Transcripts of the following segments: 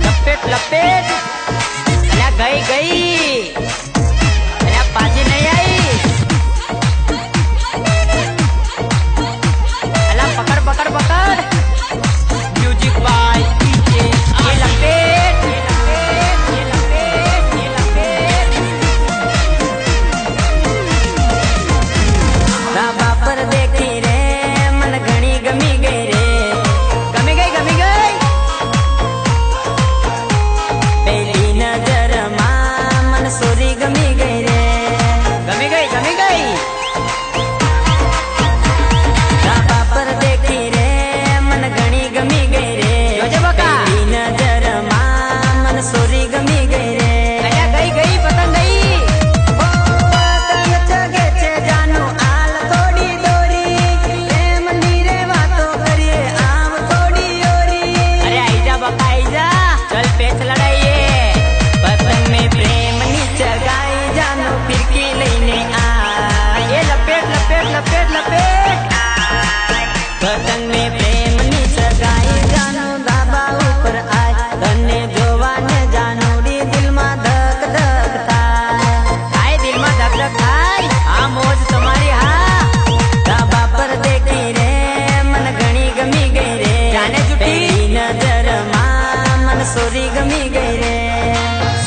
लपेट लपेट अल्या गई गई अल्या पाजी नहीं आई अल्या पकड़ पकड़ पकड़ म्यूजिक बाय डीजे ये लपेट ये लपेट ये लपेट ये लपेट धाबा पर देखी रे मन घनी गमी गई रे गमी गई गमी गई पहली नजर मां मन सोरी गमी गई रे गमी गई गमी गई धाबा पर देखी रे मन घनी गमी गई रे पहली नजर मां मन सोरी गमी गई रे अया गई गई पतंग गई पतंग चगे छे जानो आल थोड़ी दोरी प्रेम नीरे बातों करिए आम थोड़ी ओरी अरे आई जा बका आई जा चल पेच लड़ाइए पतंग में प्रेम नी चगाई जानो फिरकी लेने आ ये लपेट लपेट लपेट लपेट पतंग में प्रेम नी चगाई जानो धाबा ऊपर आए तने जोवा ने जानो डी दिल में धक धक थाय दिल में धक धक थाय आ मौज तुम्हारी हा धाबा पर देखी रे मन घनी गमी गई रे जाने जुटी नजर मां मन सोरी गमी गई रे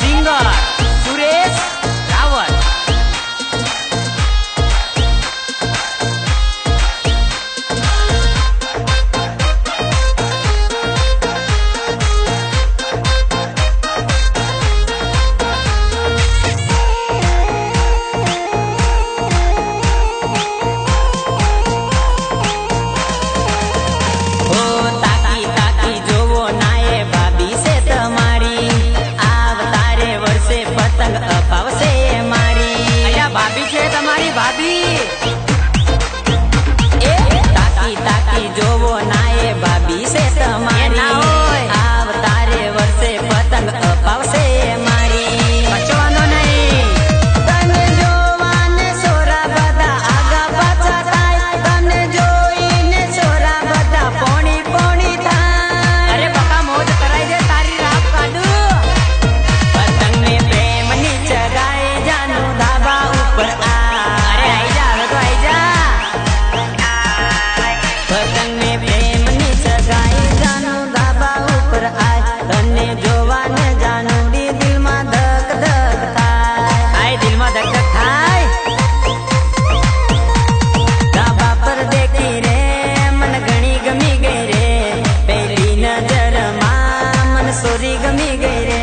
सिंगर सुरेश रावत ओ ताकी ताकी जोवो नाये भाभी से तुम्हारी आवतारे वर्षे पतंग अपावसे मारी अया भाभी छे तुम्हारी भाभी ए ताकी ताकी जोवो नाये भाभी से तुम्हारी आवतारे वर्षे पतंग अपावसे मारी बचवानो नहीं तने जोवाने सोरा बदा आगा पाछा थाय तने जोईने सोरा बदा पोणी पोणी थाय अरे बका मौज कराई दे तारी रात काढू पतंग में प्रेम नी चगाए जानो धाबा ऊपर आ अरे आई जा હવે તો आई जा पतंग में प्रेम नी चगाए जानो धाबा ऊपर आए तने जोवा ने जानो डी दिल में धक धक थाय आए दिल में धक धक थाय धाबा पर देखी रे मन घनी गमी गई रे पहली नजर मां मन सोरी गमी गई रे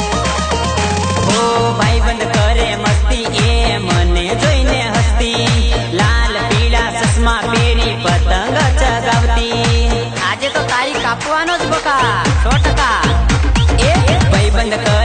ओ भाई बंद करे मस्ती ए मने जोईने हस्ती लाल पीला चश्मा पेरी पतंग चगावती आजे तो तारी कापवानो ज बका 100% ए भाई बंद कर